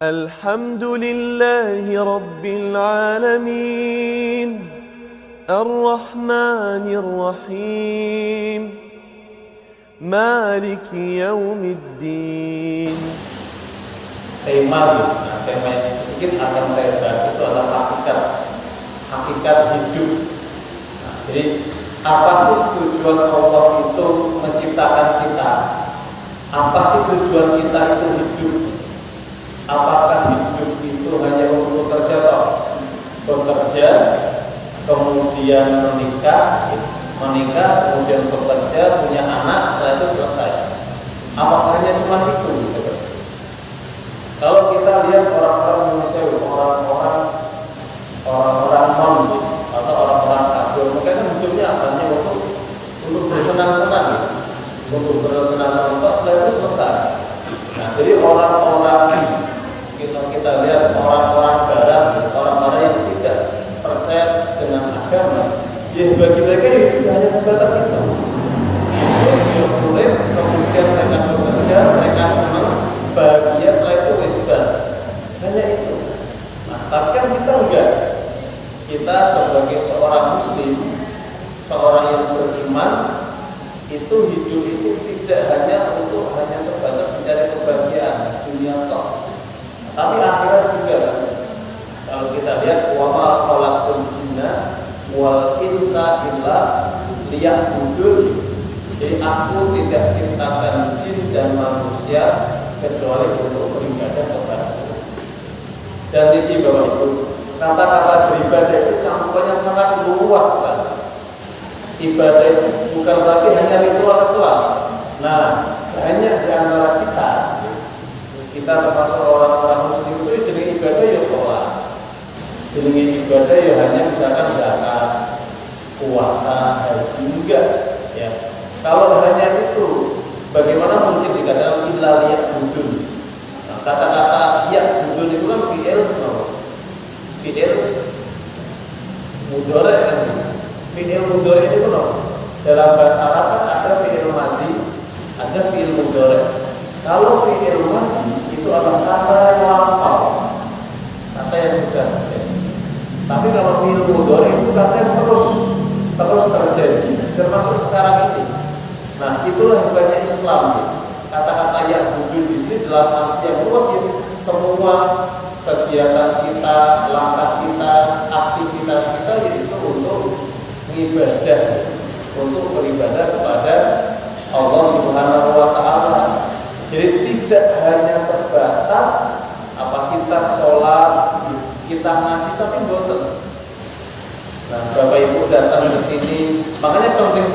الحمد لله رب العالمين الرحمن الرحيم مالك يوم الدين. Tema yang sedikit akan saya bahas itu adalah hakikat hidup. Jadi apa sih tujuan Allah itu menciptakan kita? Apa sih tujuan kita itu hidup? Apakah hidup itu hanya untuk bekerja, kemudian menikah, kemudian bekerja, punya anak, setelah itu selesai? Apakah hanya cuma itu? Kalau kita lihat orang-orang Indonesia, orang-orang non atau orang-orang kafir, mereka kan hidupnya hanya untuk bersenang-senang, untuk bersenang-senang, setelah itu selesai. Nah, jadi orang-orang kita lihat orang-orang Barat, orang-orang yang tidak percaya dengan agama, ya bagi mereka hidup hanya sebatas itu. Hidup boleh, kemudian mereka bekerja, mereka senang, bahagia, setelah itu wisbar, hanya itu. Nah, tapi kan kita enggak. Kita sebagai seorang muslim, seorang yang beriman, itu hidup itu tidak hanya sebatas mencari kebahagiaan dunia toh, tapi akhirat juga. Kalau kita lihat wa ma khalaqul jinna wal insa illa liya'budun. Jadi aku tidak ciptakan jin dan manusia kecuali untuk beribadah kepadaku. Dan ini Bapak Ibu, kata-kata beribadah itu cakupannya sangat luas kan. Ibadah itu bukan berarti hanya ritual-ritual. Nah, banyak di antara kita termasuk orang-orang muslim itu jenis ibadah ya sholat, jenis ibadah ya hanya misalkan zakat, puasa, haji, enggak ya. Kalau hanya itu, bagaimana mungkin dikatakan illa liya'budun? Nah, kata-kata ya'budun itu kan fi'il mudhari kan. Fi'il mudhari itu kan dalam bahasa Arab kan ada fi'il madhi, ada fi'il mudhari. Kalau fi'il madhi itu adalah kata yang lampau, kata yang sudah terjadi. Tapi kalau fi'il mudhari itu kata yang terus terjadi, termasuk sekarang ini. Nah, itulah hebatnya Islam. Kata-kata ya'budun di sini dalam arti yang luas, ya, semua kegiatan kita, langkah kita, aktivitas kita yaitu untuk beribadah, untuk beribadah kepada Allah Subhanahu wa taala. Jadi tidak hanya sebatas kita sholat, kita ngaji, tapi boten. Nah, Bapak Ibu datang ke sini, makanya penting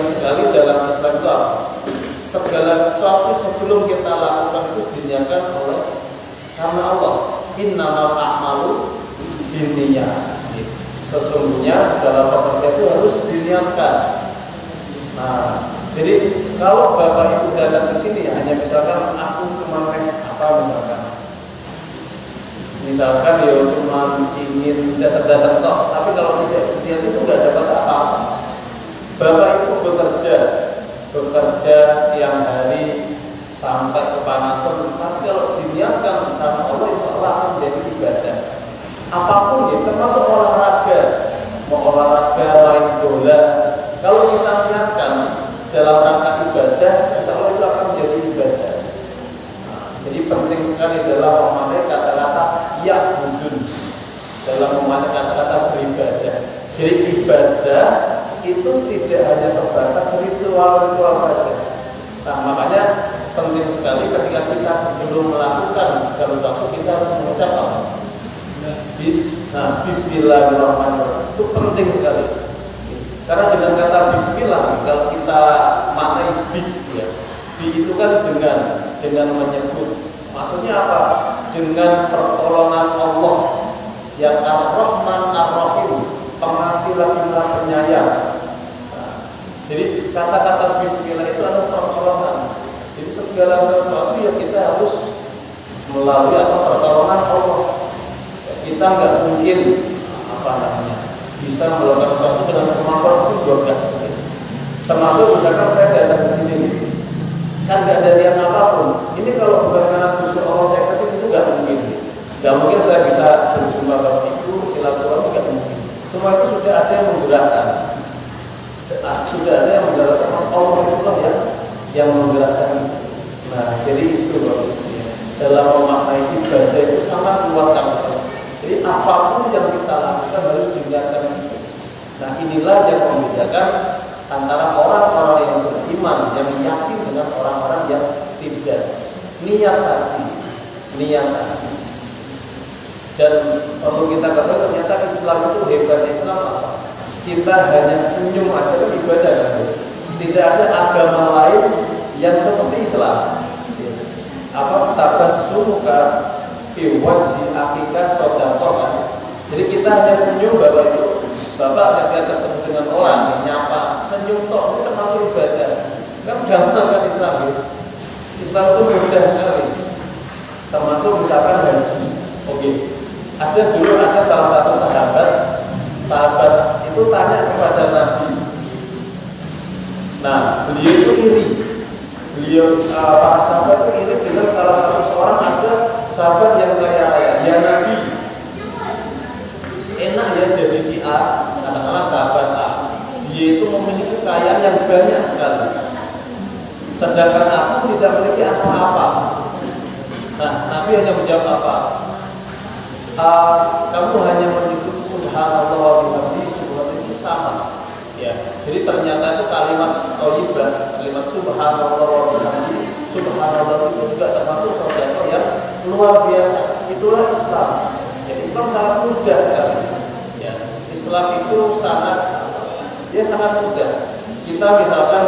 sekali dalam Islam itu apa? Segala sesuatu sebelum kita lakukan itu diniatkan karena Allah. Innamal a'malu binniyat. Sesungguhnya segala pekerjaan itu harus diniatkan. Nah, jadi kalau Bapak Ibu datang ke sini hanya misalkan aku cuma misalkan ya cuma ingin datang tok, tapi kalau tidak diniat itu nggak dapat apa-apa. Bapak Ibu bekerja siang hari sampai kepanasan, tapi kalau diniatkan karena Allah, insya Allah akan menjadi ibadah. Apapun ya, termasuk olahraga, mau olahraga, main bola, kalau kita niatkan dalam rangka ibadah, insya Allah itu akan menjadi ibadah. Nah, jadi penting sekali dalam memakai kata-kata ya'budun, dalam memakai kata-kata beribadah. Jadi ibadah itu tidak hanya sebatas ritual-ritual saja. Nah, makanya penting sekali ketika kita sebelum melakukan segala sesuatu kita harus mengucap apa? Bismillahirrahmanirrahim. Itu penting sekali. Karena dengan kata bismillah, kalau kita maknai bis ya, itu kan dengan menyebut. Maksudnya apa? Dengan pertolongan Allah yang Ar-Rahman Ar-Rahim, pengasih lagi penyayang. Nah, jadi kata-kata bismillah itu adalah pertolongan. Jadi segala sesuatu ya kita harus melalui pertolongan Allah. Kita nggak mungkin bisa melakukan sesuatu dengan kemampuan itu juga nggak mungkin. Termasuk misalkan saya datang ke sini, kan nggak ada niat apapun. Ini kalau bukan karena khusyuk Allah saya kesini, dalam memaknai ibadah itu sangat luas sekali. Jadi apapun yang kita lakukan harus diniatkan itu. Nah inilah yang membedakan antara orang-orang yang beriman, yang yakin dengan orang-orang yang tidak. Niat tadi. Dan perlu kita ketahui ternyata Islam itu hebatnya Islam apa? Kita hanya senyum aja kan ibadah kan? Tidak ada agama lain yang seperti Islam. Apa tabassumuka fi wajhi akhika shadaqah kan? Jadi kita hanya senyum Bapak itu. Bapak ketika ketemu dengan orang yang nyapa, senyum tok itu termasuk ibadah. Kan gampang kan Islam gitu. Islam itu mudah sekali. Termasuk misalkan haji. Oke. Ada salah satu sahabat itu tanya kepada Nabi. Nah, beliau itu iri. Para sahabat itu iri dengan salah satu seorang ada sahabat yang kaya. Ya Nabi, enak ya jadi si A, katakanlah sahabat A. Dia itu memiliki kekayaan yang banyak sekali. Sedangkan aku tidak memiliki apa-apa. Nah, Nabi hanya menjawab apa? Kamu hanya menyebut subhanallah wa bihamdihi, subhanallah itu sama. Ya, jadi ternyata itu kalimat thayyibah, kalimat subhanallah wa bihamdihi, subhanallah itu juga termasuk sedekah yang luar biasa. Itulah Islam. Jadi Islam sangat mudah sekali. Ya, Islam itu sangat mudah. Kita misalkan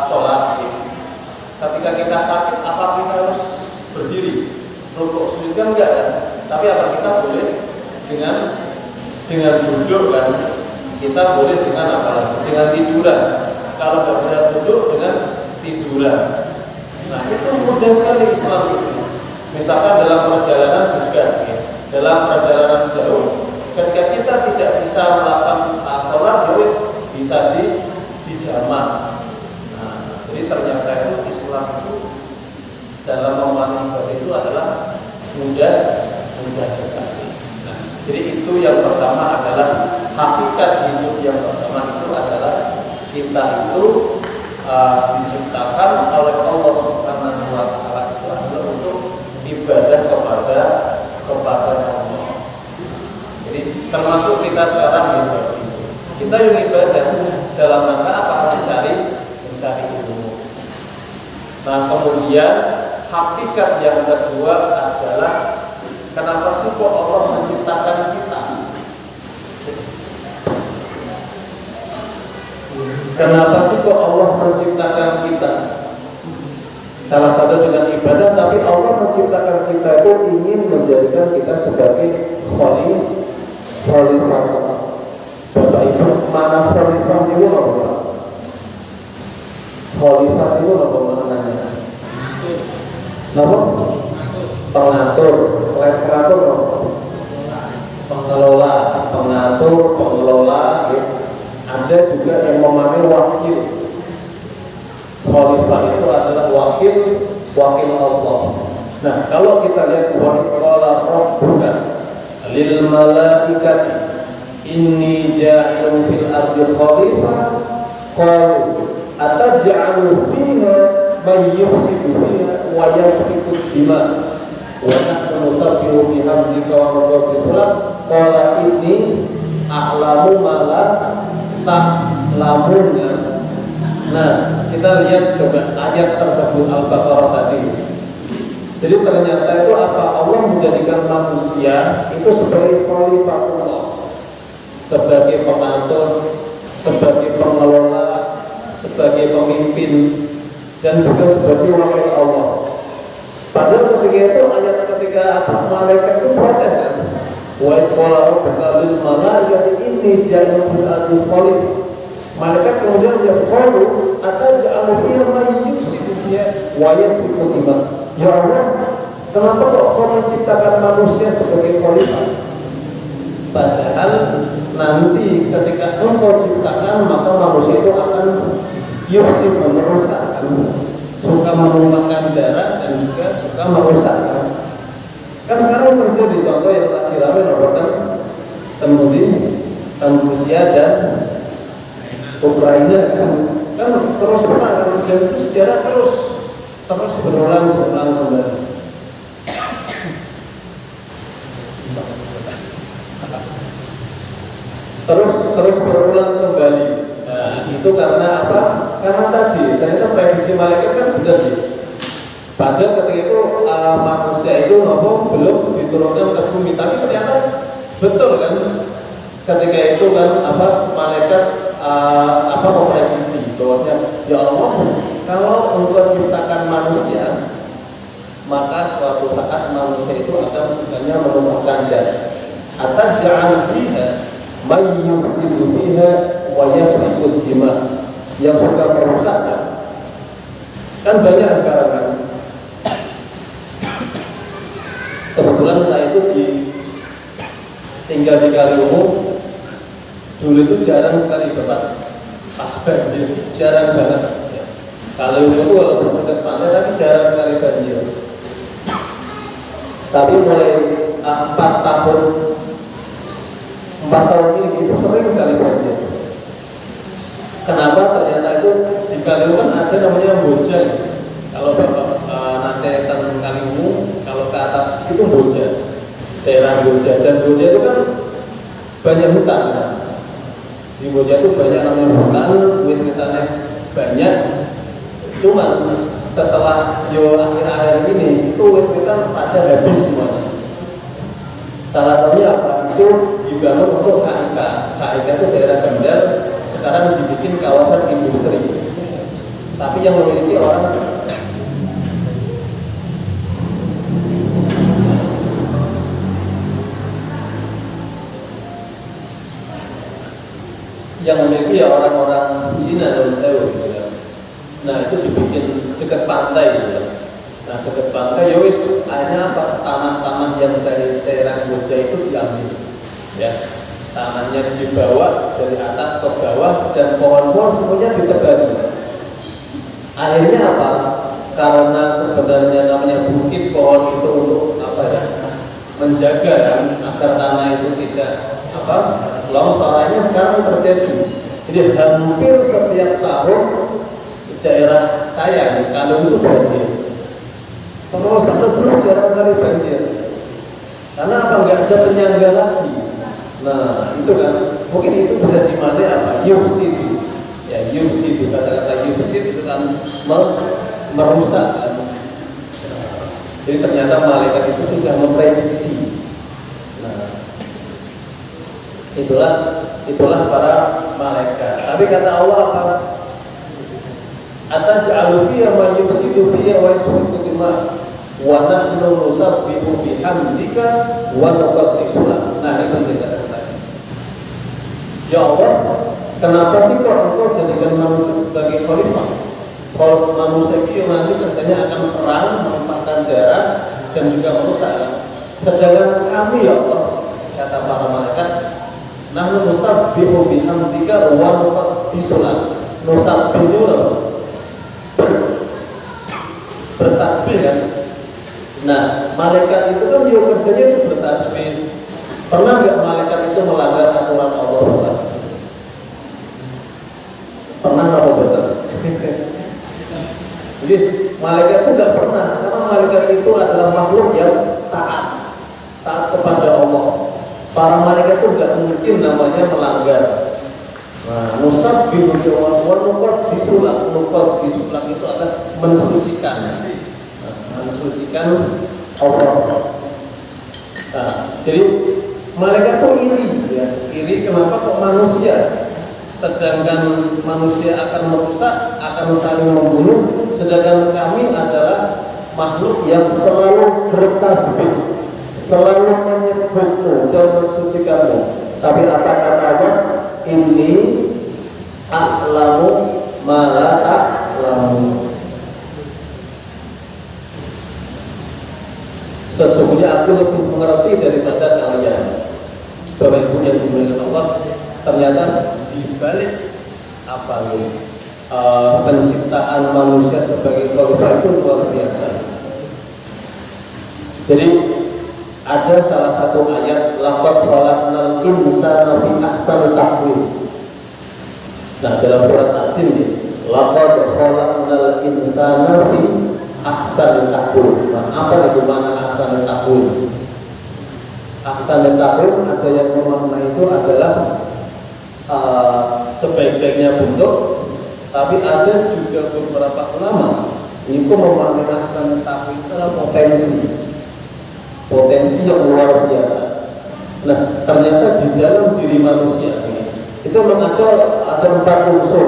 sholat, ya. Ketika kita sakit, apa kita harus berdiri? Rukuk sujud kan enggak kan? Tapi apa kita boleh dengan duduk kan? Kita boleh dengan apa lagi? Dengan tiduran. Kalau nggak bisa duduk dengan tiduran. Nah itu mudah sekali Islam itu. Misalkan dalam perjalanan juga, ya. Dalam perjalanan jauh, ketika kita tidak bisa melakukan sholat, ya bisa dijamak. Nah, jadi ternyata itu Islam itu dalam memaknai ibadah itu adalah mudah sekali. Nah, jadi itu yang pertama adalah hakikat hidup yang pertama itu adalah kita itu diciptakan oleh Allah Subhanahu wa Ta'ala itu adalah untuk ibadah kepada Allah. Jadi termasuk kita sekarang kita yang ibadah dalam rangka apa? Mencari ilmu. Nah kemudian hakikat yang kedua adalah kenapa sih kok Allah menciptakan kita? Kenapa sih kok Allah menciptakan kita? Salah satu dengan ibadah, tapi Allah menciptakan kita itu ingin menjadikan kita sebagai khalifah. Bapak Ibu, mana khalifah itu apa? Khalifah itu apa maknanya? Apa? Pengatur. Selain pengatur apa? Pengelola, ya. Ada juga yang memaknai wakil. Khalifah itu adalah wakil Allah. Nah, kalau kita lihat qala rabbuka lil malaikati inni ja'ilun fil ardi khalifah qalu ataj'alu fiha may yufsidu fiha wa yasfiku dima wa nahnu nusabbihu bihamdika wa nuqaddisu lak qala inni a'lamu ma la ta'lamun. Nah, kita lihat coba ayat tersebut Al-Baqarah tadi. Jadi ternyata itu apa? Allah menjadikan manusia itu sebagai khalifatullah, sebagai pengatur, sebagai pengelola, sebagai pemimpin, dan juga sebagai wakil Allah. Padahal ketika itu ketika malaikat itu protes kan? Wa qala rabbuka lil malaikati inni ja'ilun fil ardi khalifah. Malaikat kemudian qalu ataj'alu fiha may yufsidu fiha wa yasfiku dima. Ya Allah, kenapa kok kau menciptakan manusia sebagai khalifah? Padahal nanti ketika engkau ciptakan maka manusia itu akan yufsid, merusak, suka menumpahkan darah dan juga suka merusak. Kan sekarang terjadi contoh yang lagi ramai kan Rusia dan Ukraina kan terus pernah kan, itu sejarah terus berulang kembali. manusia itu belum diturunkan ke bumi, tapi ternyata betul kan ketika itu kan malaikat memprediksi bahwasanya ya Allah, kalau Engkau ciptakan manusia, maka suatu saat manusia itu akan sukanya menumpahkan darah. Ataj'al fiha may yufsidu fiha wa yasfiku dima, yang suka merusak kan banyak sekarang kan. Kebetulan saya itu tinggal di Kaliwungu. Dulu itu jarang sekali Bapak pas banjir, jarang banget ya. Kaliwungu itu walaupun dekat pantai tapi jarang sekali banjir. Tapi mulai 4 tahun ini itu sering kali banjir. Kenapa? Ternyata itu di Kaliwungu kan ada namanya Bojang. Kalau Bapak nanti tentang Kaliwungu, kalau ke atas itu Bojang, daerah Bojang. Dan Bojang itu kan banyak hutan kan? Di Bojang itu banyak namanya hutan, wit-witannya banyak. Cuman setelah akhir-akhir ini itu wit-witan pada habis semuanya. Salah satunya apa? Itu dibangun untuk KIK. KIK itu daerah Kendal, sekarang dibikin kawasan industri. Tapi yang memiliki orang ya orang-orang Cina dan Sewu gitu ya. Nah itu dibikin dekat pantai gitu ya. Nah dekat pantai ya wis hanya tanah-tanah yang dari daerah Bojang itu diambil ya, tanahnya dibawa dari atas ke bawah dan pohon-pohon semuanya ditebang. Akhirnya apa? Karena sebenarnya namanya bukit, pohon itu untuk menjaga kan, agar tanah itu tidak longsorannya sekarang terjadi. Jadi hampir setiap tahun di daerah saya di Kaliwungu itu banjir. Terus benar-benar jarang sekali banjir. Karena nggak ada penyangga lagi. Nah itu kan mungkin itu bisa dimana yufsid. Ya yufsid, kata-kata yufsid itu kan merusak kan. Jadi ternyata malaikat itu sudah memprediksi. Nah itulah para malaikat. Tapi kata Allah apa? Ataj'alu fiha ma yufsidu fiha wa yasfiku dima wa nahnu nusabbihu bihamdika wa nuqaddisu lak. Nah ini penting kata-kata. Ya Allah, kenapa sih kok Engkau jadikan manusia sebagai khalifah? Kalau manusia itu nanti kerjanya akan perang, menumpahkan darah dan juga merusak. Sedangkan kami ya Allah, kata para malaikat, nahnu nusabbihu bihamdika wa nuqaddisu lak. Nusabbih itu bertasbih kan. Nah, malaikat itu kan dia kerjanya itu bertasbih. Pernah nggak malaikat itu melanggar aturan Allah? Pernah apa betul? Jadi malaikat itu nggak pernah, karena malaikat itu adalah makhluk yang taat kepada Allah. Para malaikat itu nggak mungkin namanya melanggar. Nah, musabbihu wa nuqaddisu lak. Nuqaddisu lak itu adalah mensucikan. Mensucikan Allah. Nah, jadi malaikat itu iri ya. Iri kenapa kok manusia? Sedangkan manusia akan merusak, akan saling membunuh, sedangkan kami adalah makhluk yang selalu bertasbih, selalu menyebutmu dan mensucikanmu. Tapi apa kata Allah? Inni a'lamu ma la ta'lamun. Sesungguhnya aku lebih mengerti daripada kalian. Bapak Ibu yang dimuliakan Allah, ternyata di balik penciptaan manusia sebagai khalifah itu luar biasa. Jadi ada salah satu ayat laqad khalaqnal insana fi ahsani taqwim. Nah, dalam surat At-Tin ini laqad khalaqnal insana fi ahsani taqwim. Nah, apa itu makna ahsani taqwim? Ahsani taqwim ada yang memakna itu adalah sebaik-baiknya bentuk, tapi ada juga beberapa ulama Itu memahami ahsan takwil itu adalah potensi yang luar biasa. Nah, ternyata di dalam diri manusia itu memang ada 4 unsur.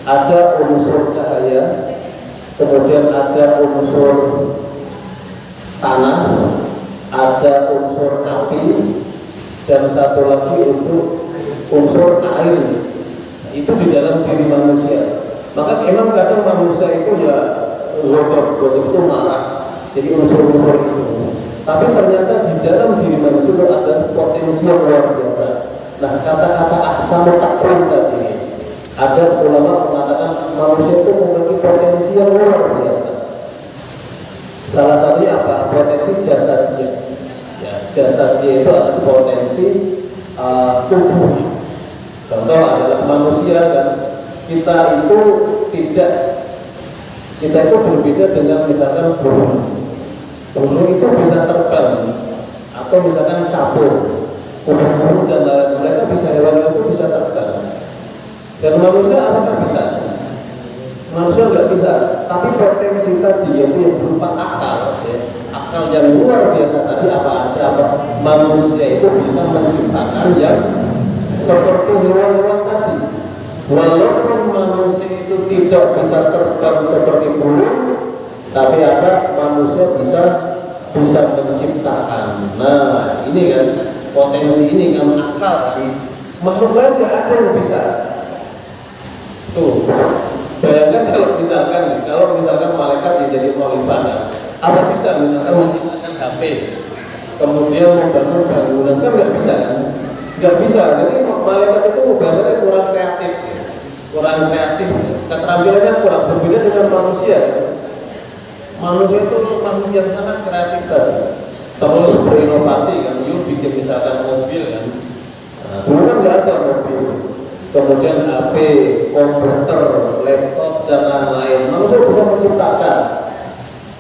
Ada unsur cahaya, kemudian ada unsur tanah, ada unsur api, dan satu lagi untuk unsur air. Nah, itu di dalam diri manusia. Maka emang kadang manusia itu ya godok itu marah. Jadi unsur-unsur itu. Tapi ternyata di dalam diri manusia itu ada potensi yang luar biasa. Nah, kata-kata ahsanu takwim tadi, ada ulama mengatakan manusia itu memiliki potensi yang luar biasa. Salah satunya apa? Potensi jasa dia. Ya, jasa dia itu adalah potensi tubuhnya. Contoh adalah manusia dan kita itu berbeda dengan misalkan burung. Burung itu bisa terbang atau misalkan capur, burung dan lain mereka bisa hewan itu bisa terbang. Dan manusia apakah bisa? Manusia nggak bisa. Tapi potensi tadi yaitu yang berupa akal, ya, akal yang luar biasa tadi apa? Manusia itu bisa menciptakan yang seperti hewan-hewan tadi. Walaupun manusia itu tidak bisa terbang seperti burung, tapi manusia bisa menciptakan. Nah, ini kan potensi ini kan akal kan. Makhluk lain nggak ada yang bisa. Tuh, bayangkan kalau misalkan malaikat jadi khalifah, apa bisa misalkan menciptakan HP, kemudian membangun bangunan, kan nggak bisa kan? Nggak bisa. Jadi malaikat itu biasanya kurang kreatif. Keterampilannya kurang, berbeda dengan manusia. Manusia itu makhluk yang sangat kreatif tadi. Terus berinovasi kan, yuk bikin misalkan mobil kan. Nah, dulu kan nggak ada mobil. Kemudian HP, komputer, laptop dan lain-lain. Manusia bisa menciptakan.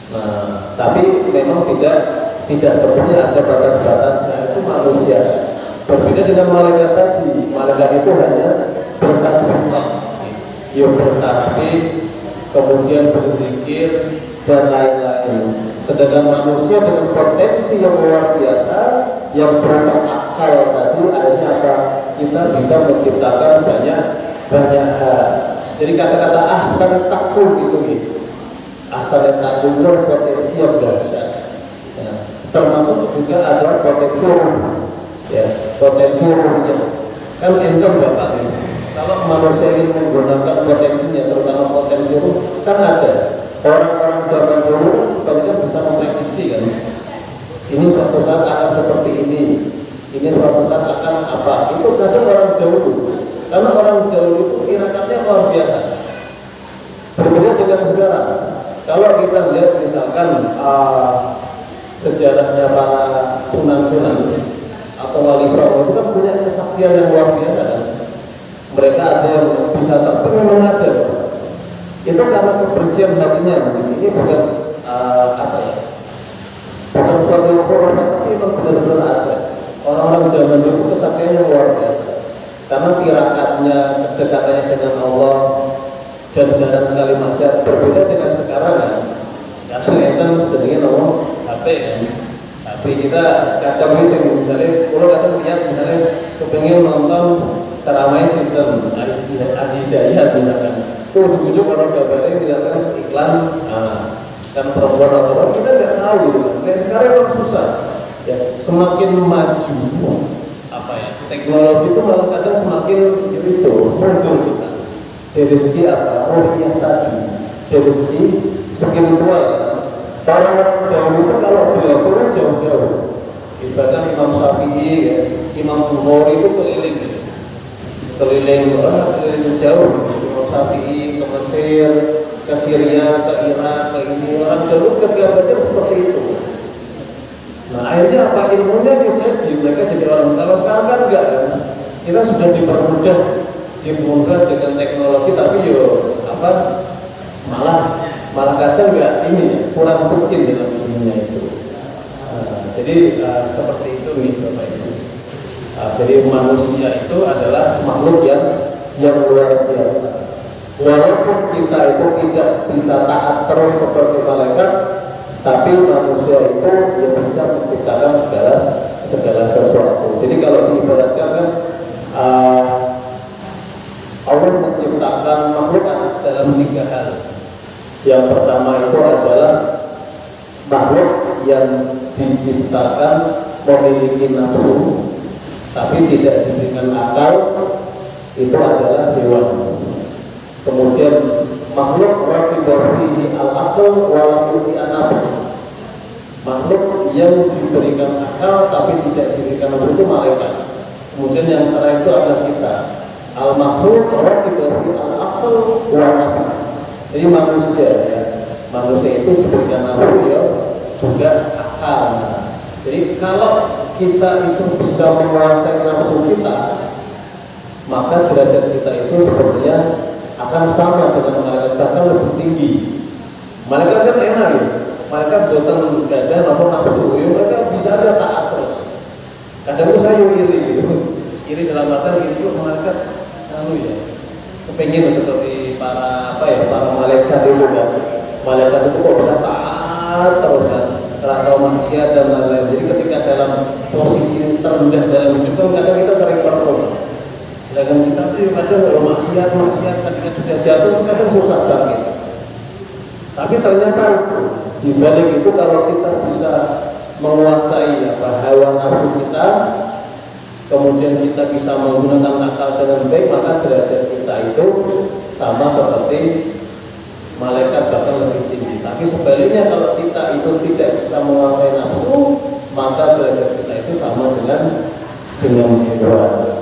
Nah, tapi memang tidak sepenuhnya ada batas-batasnya. Itu manusia. Berbeda dengan malaikat tadi. Malaikat itu hanya bertasbih, kemudian berzikir dan lain-lain. Sedangkan manusia dengan potensi yang luar biasa, yang berupa akal tadi, akhirnya kita bisa menciptakan banyak hal. Jadi kata-kata ahsan takwim itu gitu. Ahsan takwim itu potensi yang dahsyat. Ya, termasuk juga ada potensi ruh. Ya, potensi ruhnya. Kan enten Bapak ini. Kalau manusia ingin menggunakan potensinya, terutama potensi ruh, kan ada orang-orang zaman dulu mereka bisa memprediksi kan. Ini suatu saat akan seperti ini suatu saat akan apa. Itu kadang orang dahulu. Karena orang dahulu itu irakatnya luar biasa. Berbeda dengan sekarang. Kalau kita lihat misalkan sejarahnya para sunan-sunan atau wali songo itu kan punya kesaktian yang luar biasa kan. Mereka ada yang bisa terbang, memang ada. Itu karena kebersihan hatinya. Ini bukan bukan suatu yang khurafat, tapi memang benar-benar ada. Orang-orang zaman dulu kesaktiannya luar biasa. Karena tirakatnya, kedekatannya dengan Allah, dan jarang sekali maksiat. Berbeda dengan sekarang kan. Sekarang kan jadinya ngomong HP kan. HP kita kadang misalnya, kalau kadang lihat misalnya kepengen nonton ceramah sinten Adi Hidayat misalkan. Ujung-ujung orang kabarnya misalkan iklan dan perempuan atau kita nggak tahu gitu kan. Nah, sekarang memang susah. Ya, semakin maju teknologi itu malah kadang semakin itu mundur kita. Dari segi ruhiyah tadi, dari segi spiritual. Orang-orang jauh itu kalau belajar jauh-jauh. Bahkan Imam Syafi'i, ya, Imam Bukhari itu keliling jauh. Imam Syafi'i ke Mesir, ke Syria, ke Irak, ke ini. Orang dulu ketika belajar seperti itu. Nah, akhirnya apa ilmunya jadi mereka jadi orang. Kalau sekarang kan enggak kan. Kita sudah dipermudah dengan teknologi, tapi malah kadang enggak kurang mungkin dalam ilmunya itu. Jadi seperti itu nih Bapak Ibu. Jadi manusia itu adalah makhluk yang luar biasa. Walaupun kita itu tidak bisa taat terus seperti malaikat, tapi manusia itu dia bisa menciptakan segala sesuatu. Jadi kalau diibaratkan kan Allah menciptakan makhluk dalam 3 hal. Yang pertama itu adalah makhluk yang diciptakan memiliki nafsu tapi tidak diberikan akal, itu adalah hewan. Kemudian makhluk rafihi al-aql wa lam yu'ti an-nafs, makhluk yang diberikan akal tapi tidak diberikan nafsu, itu malaikat. Kemudian yang terakhir itu adalah kita, al-makhluk rafihi al-aql wa nafs. Jadi manusia ya, manusia itu diberikan nafsu ya juga akal. Jadi kalau kita itu bisa menguasai nafsu kita, maka derajat kita itu sebenarnya akan sama dengan malaikat, bahkan lebih tinggi. Malaikat kan enak ya, malaikat buatan gak ada nafsu, ya mereka bisa aja taat terus. Kadang saya iri gitu, iri dalam artian iri itu malaikat ya, kepengen seperti para malaikat itu kan. Malaikat itu kok bisa taat terus kan, terlalu maksiat dan lain-lain. Jadi ketika dalam posisi terendah dalam hidup kan kadang kita sering berdoa. Sedangkan kita tuh kadang kalau maksiat ketika sudah jatuh itu kadang susah bangkit. Tapi ternyata di balik itu kalau kita bisa menguasai hawa nafsu kita, kemudian kita bisa menggunakan akal dengan baik, maka derajat kita itu sama seperti malaikat, bahkan lebih tinggi. Tapi sebaliknya kalau kita itu tidak bisa menguasai nafsu, maka derajat kita itu sama dengan hewan.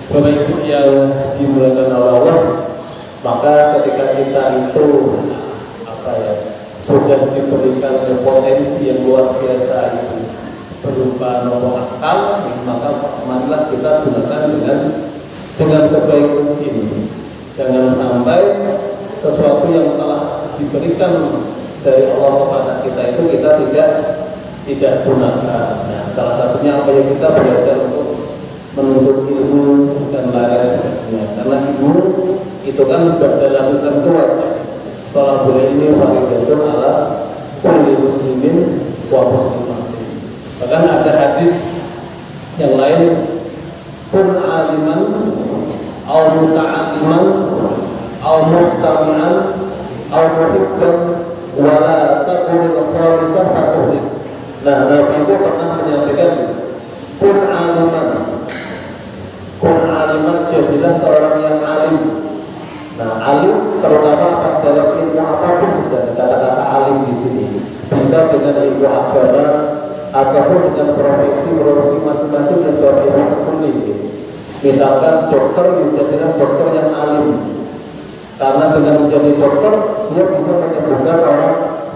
Bapak Ibu yang dimuliakan Allah, maka ketika kita itu sudah diberikan potensi yang luar biasa itu berupa nomor akal, maka marilah kita gunakan dengan sebaik mungkin. Jangan sampai sesuatu yang telah diberikan dari Allah kepada kita itu kita tidak gunakan. Nah, salah satunya apa yang kita belajar untuk menuntut ilmu dan lain sebagainya. Karena ilmu itu kan dalam Islam itu wajib. Kalau boleh ini fardhu ala kulli muslimin wa muslimatin. Bahkan ada hadis yang lain, kun aliman au muta'alliman au mustami'an au muhibban wa la takunil khalisah fatuhid. Nah, Nabi itu pernah menyampaikan kun aliman, jadilah seorang yang alim. Nah, alim terutama dalam ilmu apapun sudah kata-kata alim di sini. Bisa dengan ilmu agama ataupun dengan profesi masing-masing dan ilmu terkuning. Misalkan dokter, jadilah dokter yang alim. Karena dengan menjadi dokter, dia bisa menyembuhkan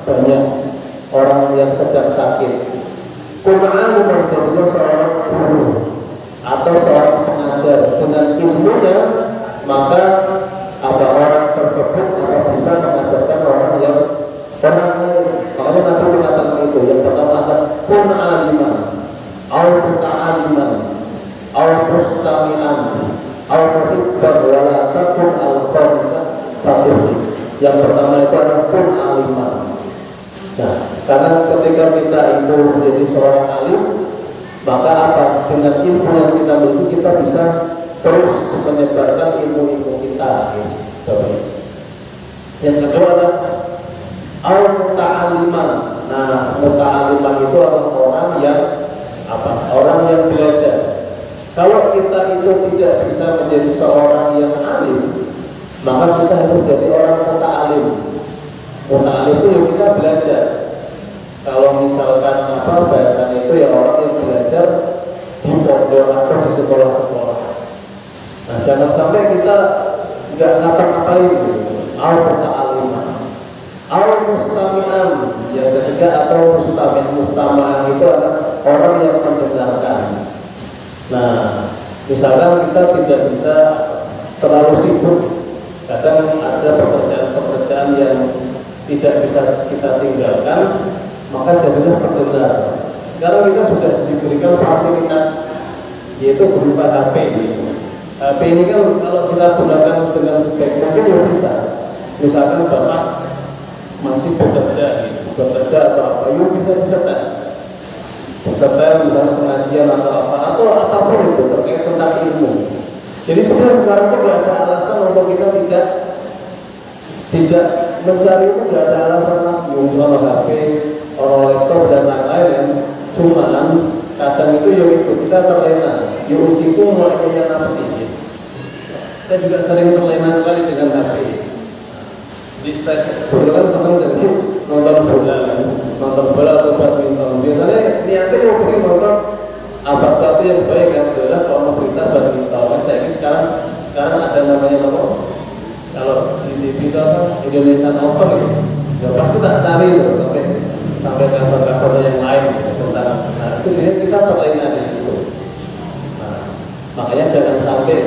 banyak orang yang sedang sakit. Kun'an menjadilah seorang guru atau seorang pengajar. Dengan ilmunya, maka orang tersebut akan bisa mengajarkan orang lain. Kalau Nabi mengatakan itu, yang pertama adalah kun aliman, au muta'aliman, au mustami'an, au muhibban wa la takun al-khamisah fatih. Yang pertama itu adalah kun aliman. Nah, karena ketika kita itu menjadi seorang alim, maka apa? Dengan ilmu yang kita miliki kita bisa terus menyebarkan ilmu-ilmu kita. Yang kedua adalah al-muta'aliman. Nah, muta'aliman itu adalah orang yang orang yang belajar. Kalau kita itu tidak bisa menjadi seorang yang alim, maka kita harus jadi orang muta'alim. Muta'alim itu yang kita belajar. Kalau misalkan bahasanya itu ya orang yang belajar di pondok atau di sekolah-sekolah. Nah, jangan sampai kita nggak ngapa-ngapain al-muta'aliman. Al-mustami'an yang ketiga atau mustami'an itu adalah orang yang mendengarkan. Nah, misalkan kita tidak bisa terlalu sibuk, kadang ada pekerjaan-pekerjaan yang tidak bisa kita tinggalkan, maka jadilah pendengar. Sekarang kita sudah diberikan fasilitas yaitu berupa HP. HP ini kan kalau kita gunakan dengan sebaik mungkin ya bisa. Misalkan Bapak masih bekerja atau apa, yuk bisa disetel misalnya pengajian atau apapun itu terkait tentang ilmu. Jadi sebenarnya sekarang itu tidak ada alasan untuk kita tidak mencari, itu tidak ada alasan lagi. Misalnya HP, orang laptop dan lain-lain yang cuman kadang itu kita terlena. Yusiku mu'ayya nafsi. Saya juga sering terlena sekali dengan HP. Jadi saya kan senang sedikit nonton bola atau badminton. Biasanya niatnya yang pengen nonton apa sesuatu yang baik adalah kalau berita badminton. Kan saya ini sekarang ada namanya apa? Kalau di TV itu apa? Indonesian Open gitu. Ya pasti tak cari terus sampai kabar-kabar yang lain tentang. Nah, itu kita terlena di situ. Nah, makanya jangan sampai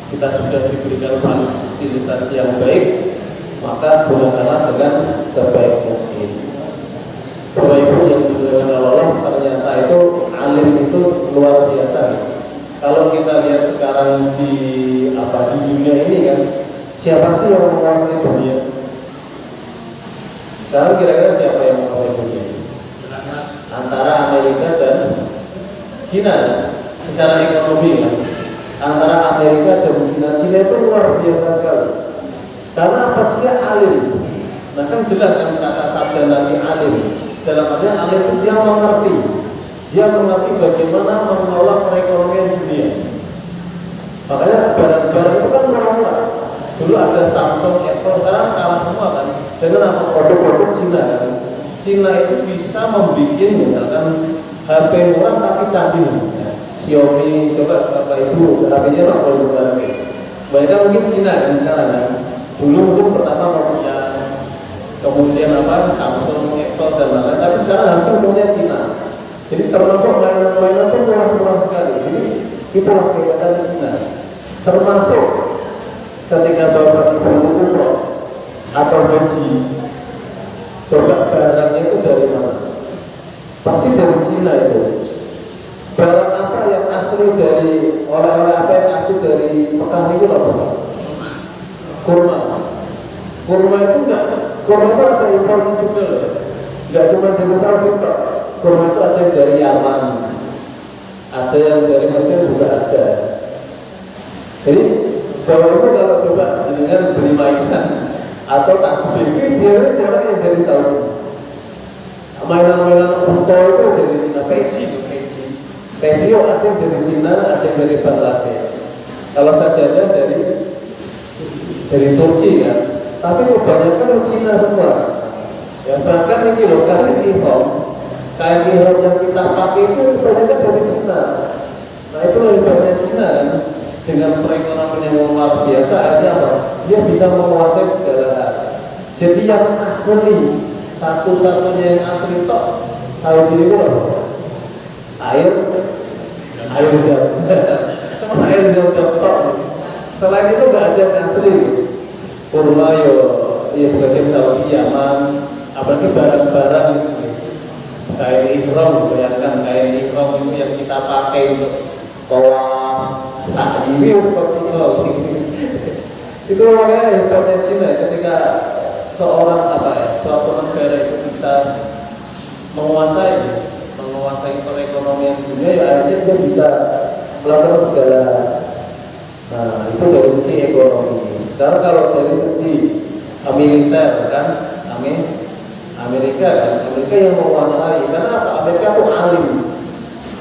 kita sudah diberikan fasilitas yang baik, maka gunakanlah dengan sebaik mungkin. Bapak Ibu yang dimuliakan Allah, ternyata itu alim itu luar biasa. Kalau kita lihat sekarang di dunia ini kan, siapa sih yang menguasai dunia? Sekarang kira-kira siapa yang menguasai dunia? Antara Amerika dan Cina, secara ekonomi kan. Antara Amerika dan Cina itu luar biasa sekali. Karena apa? Dia alim. Nah kan jelas kan kata sabda Nabi alim. Dalam artinya alim itu dia mengerti bagaimana mengelola perekonomian dunia. Makanya barang-barang itu kan murah-murah. Dulu ada Samsung, Apple, sekarang kalah semua kan dengan apa? Produk-produk Cina kan. Cina itu bisa membuat misalkan HP murah tapi canggih. Xiaomi, coba Bapak Ibu HP-nya nggak boleh berharga. Banyak mungkin Cina kan sekarang kan. Dulu mungkin pertama Nokia, kemudian Samsung, Apple dan lain-lain. Tapi sekarang hampir semuanya Cina. Jadi termasuk mainan-mainan itu murah-murah sekali. Jadi itulah kehebatan Cina. Termasuk ketika Bapak Ibu itu umroh atau haji, coba barangnya itu dari mana? Pasti dari Cina itu. Barang apa yang asli dari orang-orang apa yang asli dari Mekah itu apa? Kurma itu ada impornya juga loh. Enggak cuma dari Saudi Pak. Kurma itu ada yang dari Yaman, ada yang dari Mesir juga ada. Jadi Bapak Ibu kalau coba dengan beli mainan atau tasbih ini biasanya jarang yang dari Saudi. Mainan-mainan unta itu dari Cina, peci ada yang dari Cina, ada yang dari Bangladesh. Kalau sajadah dari Turki kan, tapi kebanyakan Cina semua. Ya bahkan ini loh kain ihram yang kita pakai itu kebanyakan dari Cina. Nah itulah hebatnya Cina kan, dengan perekonomian yang luar biasa. Artinya apa? Dia bisa menguasai segala hal. Jadi yang asli, satu-satunya yang asli tok Saudi itu apa? Air zam-zam. Cuma air zam-zam tok. Selain itu nggak ada yang asli. Kurma ya sebagian Saudi, Yaman, apalagi barang-barang itu. Kain ihram, bayangkan kain ihram itu yang kita pakai untuk tawaf sa'i itu seperti itu makanya hebatnya Cina ketika suatu negara itu bisa menguasai perekonomian dunia, ya akhirnya dia bisa melakukan segala. Nah itu dari segi ekonomi. Sekarang kalau dari segi militer kan, Amerika yang menguasai. Karena apa? Amerika itu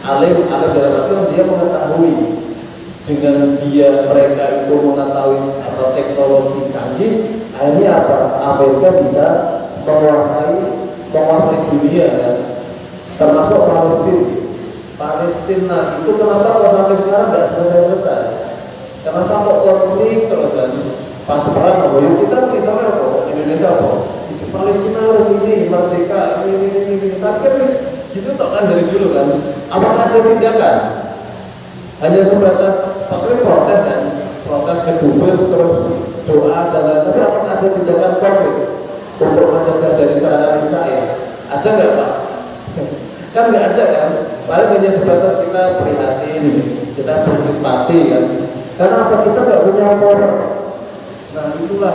alim dalam arti dia mengetahui, dengan mereka itu mengetahui atau teknologi canggih, akhirnya apa? Amerika bisa menguasai dunia kan? Termasuk Palestina itu kenapa kok sampai sekarang nggak selesai? Kenapa kok konflik terus kan? Pas perang, kita misalnya apa? Indonesia apa? Palestina harus ini merdeka ini. Tapi kan gitu toh kan dari dulu kan. Apakah ada tindakan? Hanya sebatas pakai protes kan, protes ke dubes terus doa dan lain. Tapi apakah ada tindakan konkret untuk mencegah dari serangan Israel? Ada nggak Pak? Kan nggak ada kan. Paling hanya sebatas kita prihatin, kita bersimpati kan. Karena apa? Kita nggak punya power. Nah itulah,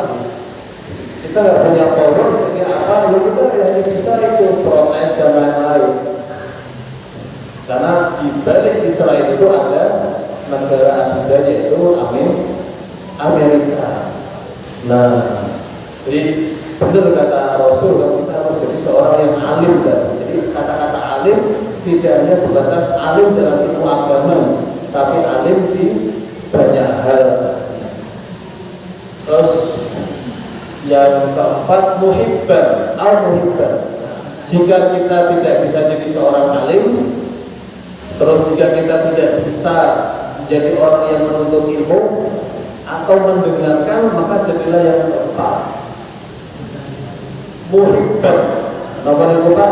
kita nggak punya power sehingga apa? Ya kita hanya bisa itu protes dan lain-lain. Karena di balik Israel itu ada negara adidaya yaitu Amerika. Nah, jadi benar kata Rasul kan, kita harus jadi seorang yang alim kan. Jadi kata-kata alim tidak hanya sebatas alim dalam ilmu agama, tapi alim di banyak hal. Terus yang keempat, muhibban, al-muhibban. Jika kita tidak bisa jadi seorang alim, terus jika kita tidak bisa menjadi orang yang menuntut ilmu atau mendengarkan, maka jadilah yang keempat, muhibban. Namanya apa?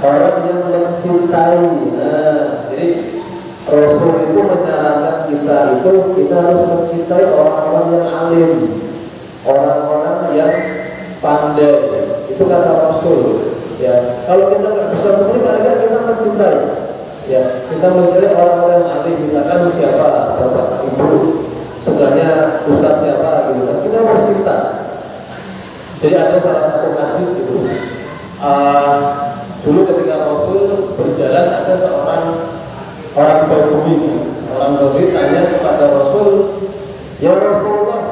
Orang yang mencintai. Nah, jadi Rasul itu menyarankan kita harus mencintai orang-orang yang alim, orang-orang yang pandai. Itu kata Rasul. Ya, kalau kita nggak bisa seperti mereka, kita mencintai. Ya, kita mencintai orang-orang yang alim. Misalkan siapa, bapak, ibu, saudaranya, ustadz siapa, gitu kan? Kita harus cinta. Jadi ada salah satu hadis gitu. Dulu ketika Rasul berjalan, ada seorang orang Badui tanya kepada Rasul, ya Rasulullah,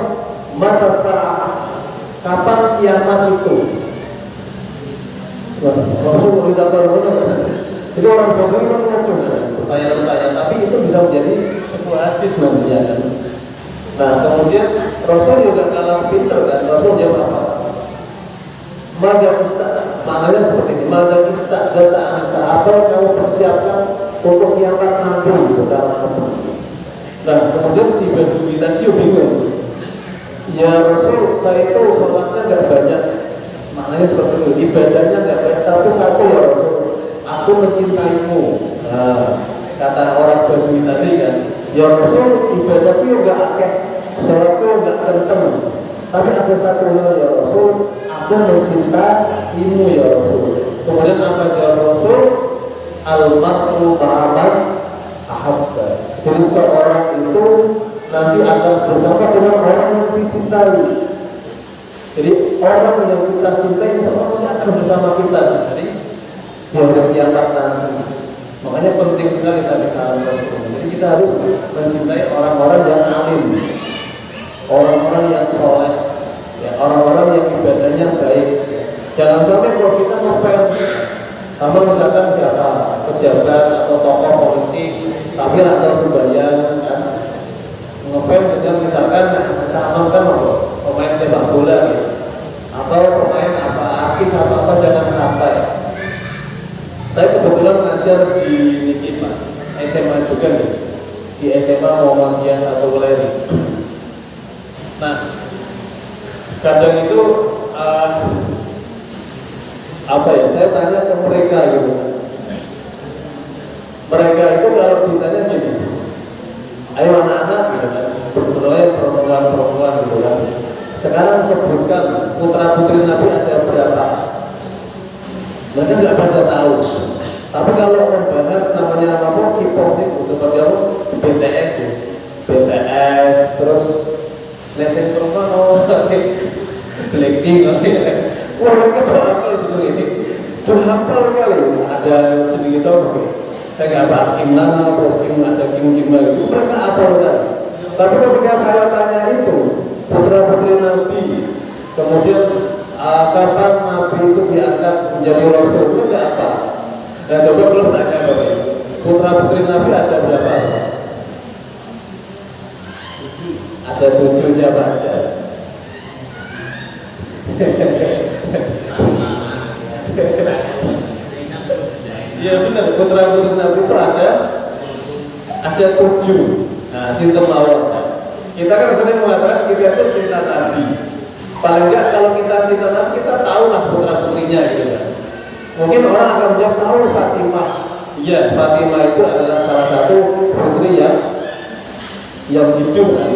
mata sa'ah, kapan kiamat itu? Rasul beritahu kepada jadi orang Badui itu pertanyaan-pertanyaan, tapi itu bisa menjadi sebuah hadis nantinya kan. Nah kemudian Rasul juga kalah pinter kan. Rasul jawab apa? Maknanya seperti ini. Mada data anisa, apa yang kamu persiapkan untuk kiamat nanti gitu, karena apa? Nah kemudian si Badui tadi bingung. Ya Rasul, saya itu sholatnya nggak banyak. Maknanya seperti itu, ibadahnya nggak banyak, tapi satu ya Rasul, aku mencintaimu. Nah, kata orang Badui tadi kan, ya Rasul, ibadahku juga akeh, sholatku nggak kenceng, tapi ada satu hal ya Rasul, aku mencintaimu ya Rasul. Kemudian apa jawab Rasul? Al-mar'u ma'aman ahabba. Jadi seorang itu nanti akan bersama dengan orang yang dicintai. Jadi orang yang kita cintai semuanya akan bersama kita di hari kiamat nanti. Makanya penting sekali Nabi sallallahu alaihi wasallam. Jadi kita harus mencintai orang-orang yang alim, orang-orang yang soleh, ya, orang-orang yang ibadahnya baik. Jangan sampai kalau kita ngefans sama misalkan siapa pejabat atau tokoh politik, tapi atau sembahyang kan, ngefans dengan misalkan calonkan pemain sepak bola gitu, atau pemain apa artis apa jangan sampai. Saya kebetulan ngajar di Niki Pak, SMA juga nih, di SMA Muhammadiyah 1 Weleri. Nah, kadang itu apa ya? Saya tanya ke mereka gitu. Mereka itu kalau ditanya gini, ayo anak-anak gitu kan, berdoa perempuan gitu kan. Sekarang sebutkan putra putri Nabi ada berapa? Mereka nggak pada tahu. Tapi kalau membahas namanya apa K-pop itu seperti apa BTS ya, BTS terus Nesen perempuan Blackpink wah mereka udah hafal jenis ini, udah hafal kali. Ada jenis apa? Saya nggak paham Kim Nana atau Kim ada Kim itu mereka hafal kan. Tapi ketika saya tanya itu putra putri Nabi, kemudian kapan Nabi itu diangkat menjadi Rasul, itu nggak apa. Nah coba kalau tanya Bapak, putra putri Nabi ada berapa? Ada 7, siapa aja? Iya benar, putra putri Nabi itu ada 7. Nah, sinten mawon. Kita kan sering mengatakan kita itu cinta Nabi. Paling enggak kalau kita cinta Nabi, kita tahu lah putra putrinya gitu kan. Mungkin orang akan menjawab tahu Fatimah. Iya, Fatimah itu adalah salah satu putri yang hidup kan.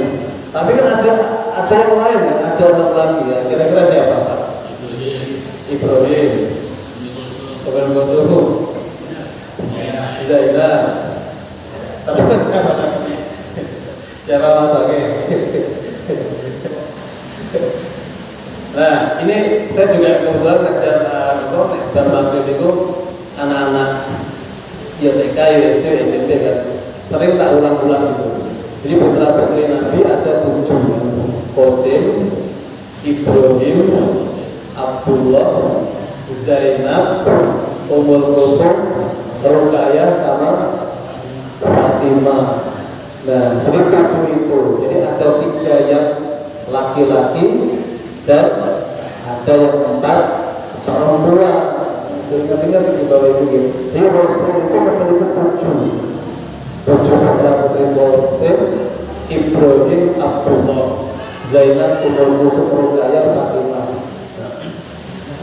Tapi kan ada yang lain kan, ada anak lagi ya. Kira-kira siapa Pak? Ibrahim. Zainab. Nabi itu anak-anak ya TK, ya SD, SMP kan sering tak ulang-ulang gitu. Jadi putra putri Nabi ada 7, Qasim, Ibrahim, Abdullah, Zainab, Ummul Kulsum, Ruqayyah sama Fatimah. Nah, jadi 7 itu. Jadi ada 3 yang laki-laki dan ada yang 4 perempuan. Ingat-ingat di bawah itu gitu. Jadi Rasul itu memiliki 7 putra putri Qasim, Ibrahim, Abdullah, Zainab, Ummul Kulsum, Ruqayyah, Fatimah.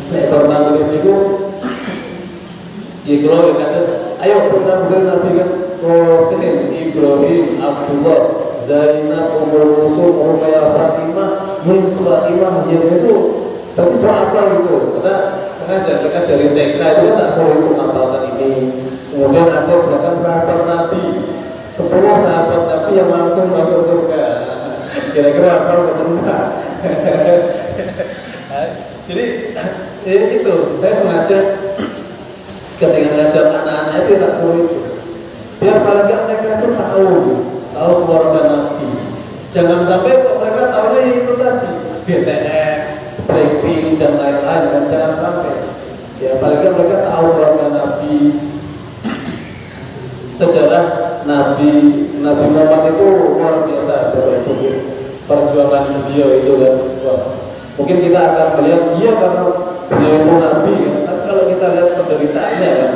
Nek karena begitu ya kalau kata ayo putra putri Nabi kan Qasim, Ibrahim, Abdullah, Zainab, Ummul Kulsum, Ruqayyah, Fatimah, yes Fatimah, yes itu tapi cuma apa gitu karena sengaja kita dari TK itu kan tak suruh itu ngapalkan ini. Kemudian ada misalkan sahabat Nabi 10 sahabat Nabi yang langsung masuk surga, kira-kira apa ketemu. Jadi itu saya sengaja ketika ngajar anak-anak itu tak suruh itu biar paling nggak mereka itu tahu keluarga Nabi. Jangan sampai kok mereka tahunya itu tadi BTS, Blackpink dan lain-lain, dan jangan sampai ya paling nggak mereka tahu keluarga Nabi, sejarah Nabi Muhammad itu luar biasa. Perjuangan beliau itu kan mungkin kita akan melihat dia karena beliau itu Nabi kan? Tapi kalau kita lihat penderitaannya kan,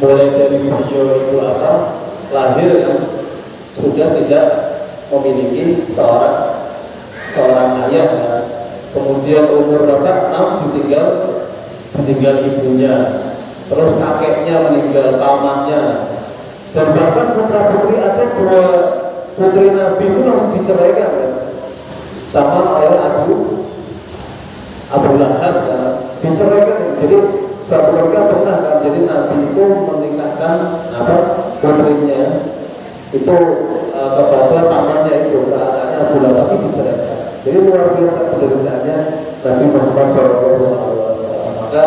mulai dari beliau itu apa lahir kan sudah tidak memiliki seorang ayah kan? Kemudian umur berapa 6 ditinggal ibunya, terus kakeknya meninggal, pamannya, dan bahkan putra putri ada 2 putri Nabi itu langsung diceraikan kan? Sama oleh Abu Lahab kan? Diceraikan. Jadi suatu keluarga pernah kan, jadi Nabi itu menikahkan putrinya itu kepada pamannya itu, ke anaknya Abu Lahab, tapi diceraikan. Jadi luar biasa penderitaannya Nabi Muhammad SAW. Maka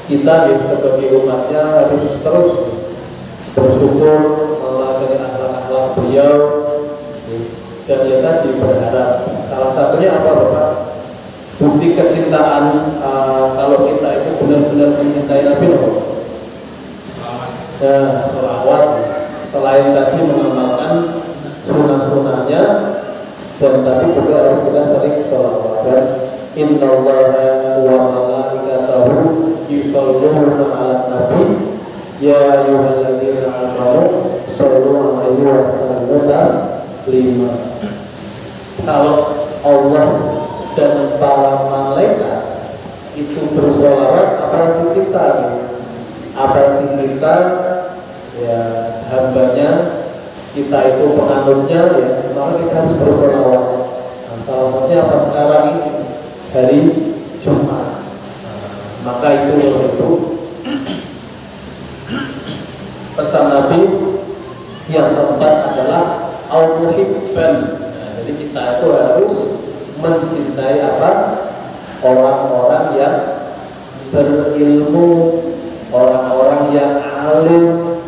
kita sebagai umatnya harus terus bersyukur melalui akhlak-akhlak beliau, dan ya tadi berharap salah satunya apa Bapak? Bukti kecintaan kalau kita itu benar-benar mencintai Nabi Muhammad. Nah, sholawat selain tadi mengamalkan sunnah-sunnahnya, dan tadi juga harus kita sering sholawat. Dan innallaha wa malaikatahu yusholluna 'alan nabi ya ayyuhalladzina amanu shollu 'alaihi wa sallimu taslima. Kalau Allah dan para malaikat itu bersolawat, apalagi kita ya hambanya, kita itu penganutnya ya, maka kita harus bersolawat. Nah, salah satunya apa sekarang ini hari Jumat. Maka itu pesan Nabi yang keempat adalah al-muhibban. Nah, jadi kita itu harus mencintai apa? Orang-orang yang berilmu, orang-orang yang alim,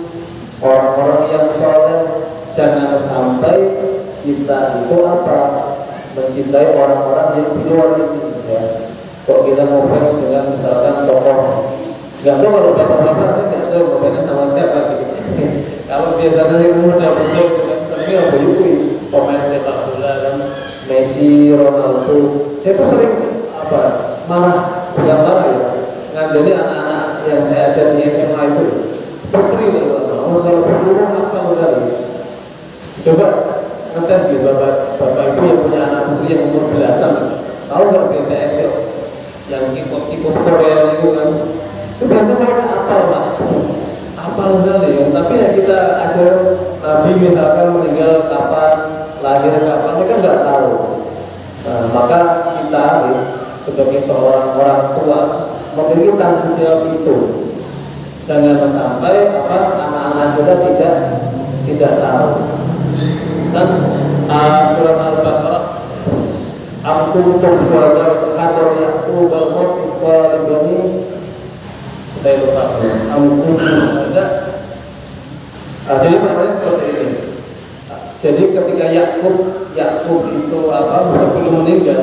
orang-orang yang soleh. Jangan sampai kita itu apa? Mencintai orang-orang yang di luar ini ya. Kok kita mau fans dengan misalkan tokoh, nggak tahu kalau bapak-bapak saya nggak tahu ngefans sama siapa gitu. Kalau biasanya yang muda-muda misalnya apa itu pemain sepak bola kan, Messi, Ronaldo, saya tuh sering marah, bukan marah ya, ngandani anak-anak yang saya ajar di SMA itu putri terutama. Kalau putri apa sekali? Coba ngetes gitu bapak ibu yang punya anak putri yang umur belasan, tahu nggak BTS ya? Yang ikut Korea itu kan, itu biasa mereka apal sekali ya. Tapi ya kita ajar Nabi misalkan meninggal kapan, lahir kapan, mereka nggak tahu. Nah, maka kita sebagai seorang orang tua memiliki tanggung jawab itu. Jangan sampai anak-anak kita tidak tahu. Kan surat Al-Baqarah, Am kuntum syuhada hadar Ya'qub al-maut idh qala libani Saya lupa. Ada. Jadi maknanya seperti ini. Jadi ketika Yakub itu sebelum meninggal,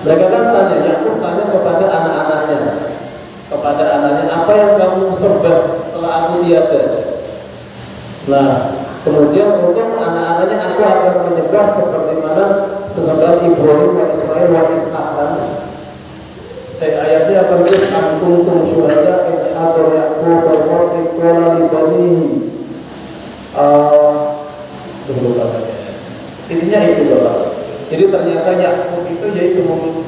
mereka kan Yakub tanya kepada anak-anaknya, apa yang kamu sembah setelah aku tiada? Nah, kemudian untuk anak-anaknya, aku akan menyembah seperti mana sesembahan Ibrahim wa Ismail wa Ishaq. Saya ayatnya akan antum syuhada in hadar Yaqub wa Mauti qala li banihi. Intinya itu Bapak. Jadi ternyata Yakub itu yaitu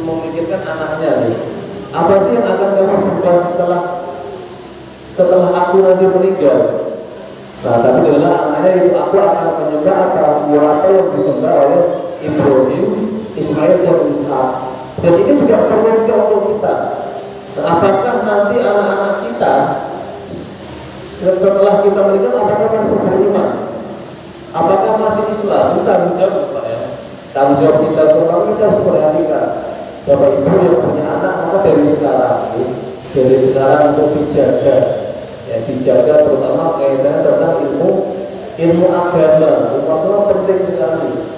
memikirkan anaknya nih. Apa sih yang akan kamu sembah setelah aku nanti meninggal? Nah, tapi adalah anaknya itu aku akan menyembah apa yang disembah oleh Ibrahim, Ismail dan Ishak. Dan ini juga perlu juga untuk kita. Nah, apakah nanti anak-anak kita setelah kita meninggal apakah masih beriman? Apakah masih Islam? Itu tanggung jawab Pak ya. Tanggung jawab kita semua, kita harus perhatikan. Bapak Ibu yang punya anak, maka dari sekarang untuk dijaga, ya dijaga terutama kaitannya tentang ilmu agama. Ilmu agama penting sekali.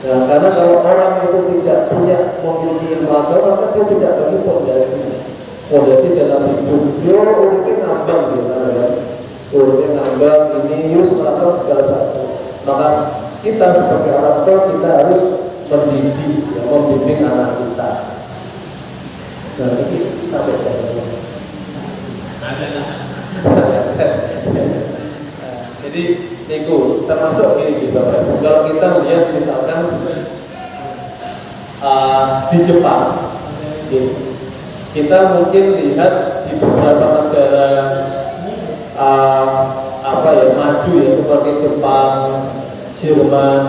Nah, karena kalau orang itu tidak punya memiliki ilmu agama, maka dia tidak bagi fondasi dalam hidup. Dia urutnya ngambang biasanya ya. Urutnya ngambang ini yus melakukan segala sesuatu. Maka kita sebagai orang tua kita harus mendidik, ya, membimbing anak kita. Nah ini sampai jadi itu termasuk ini Bapak. Kalau kita melihat misalkan di Jepang, kita mungkin lihat di beberapa negara maju ya seperti Jepang, Jerman,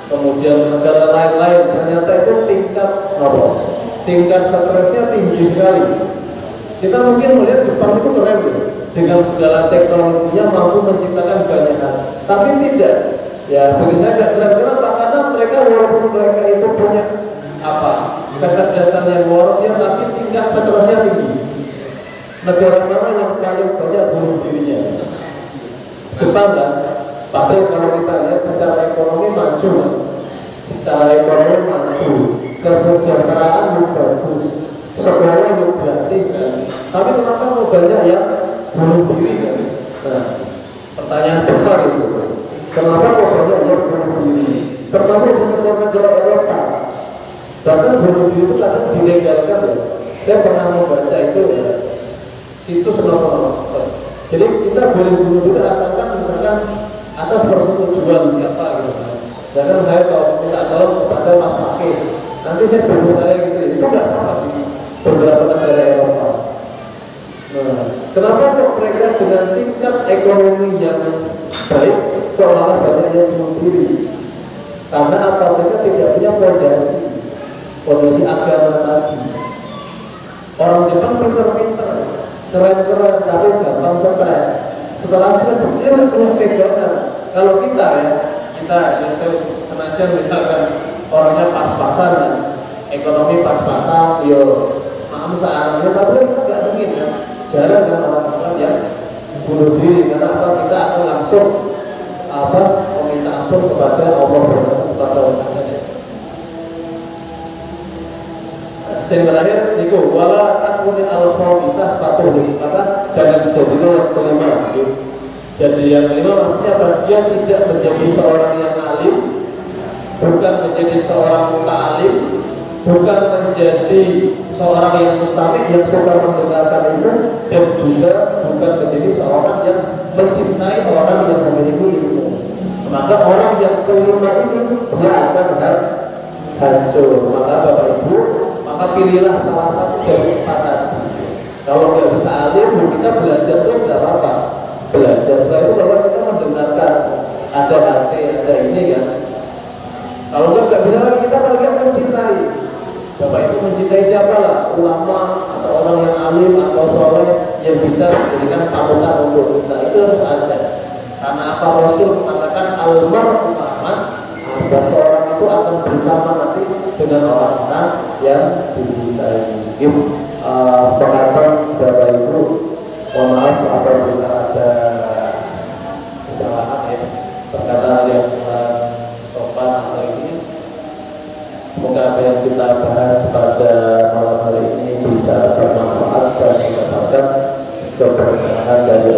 kemudian negara lain-lain, ternyata itu tingkat stresnya tinggi sekali. Kita mungkin melihat Jepang itu keren ya, dengan segala teknologinya mampu menciptakan banyak hal. Tapi tidak, ya bagi saya tidak keren. Kenapa? Karena mereka walaupun mereka itu punya kecerdasan yang luar biasa, tapi tingkat stresnya tinggi. Negara mana yang paling banyak bunuh dirinya? Jepang kan? Padahal kalau kita lihat secara ekonomi maju, kesejahteraan yang bagus, sekolah yang gratis kan? Tapi kenapa kok banyak yang bunuh diri kan? Nah, pertanyaan besar itu. Kenapa kok banyak yang bunuh diri? Termasuk di negara Eropa. Bahkan bunuh diri itu kadang dilegalkan ya. Saya pernah membaca itu ya, situs nomor. Jadi kita boleh bunuh diri asalkan misalkan atas persetujuan siapa gitu kan. Sedangkan saya kalau minta tolong kepada Mas Fakih, nanti saya bunuh saya gitu. Itu nggak apa-apa di beberapa negara Eropa. Nah, kenapa kok mereka dengan tingkat ekonomi yang baik kok malah banyak yang bunuh diri? Karena apa? Mereka tidak punya fondasi agama tadi. Orang Jepang pinter-pinter, keren-keren, tapi gampang stres. Setelah stres dia nggak punya pegangan. Kalau kita yang saya senajan misalkan orangnya pas-pasan, ekonomi pas-pasan, maaf seanaknya, tapi kita nggak mungkin ya jalan dengan orang Islam yang bunuh diri. Karena apa? Kita akan langsung meminta ampun kepada Allah kepada Allah. Yang terakhir niku wala takuni al-khamisah fatuhi, maka jangan jadilah yang kelima. Jadi yang kelima maksudnya apa? Dia tidak menjadi seorang yang alim, bukan menjadi seorang muta'alim, bukan menjadi seorang yang mustami yang suka mendengarkan ilmu, dan juga bukan menjadi seorang yang mencintai orang yang memiliki ilmu. Maka orang yang kelima ini dia akan hancur. Maka Bapak Ibu, maka pilihlah salah satu dari empat tadi. Kalau nggak bisa alim, kita belajar terus nggak apa-apa. Belajar setelah itu bahwa kita mendengarkan, ada hati, ada ini kan. Kalau nggak bisa lagi, kita kalian mencintai. Bapak Ibu mencintai siapa lah? Ulama atau orang yang alim atau soleh yang bisa menjadikan panutan untuk kita. Itu harus ada. Karena apa? Rasul mengatakan almar'u bahwa seorang itu akan bersama nanti dengan orang-orang yang dicintai. Pengantar Bapak harga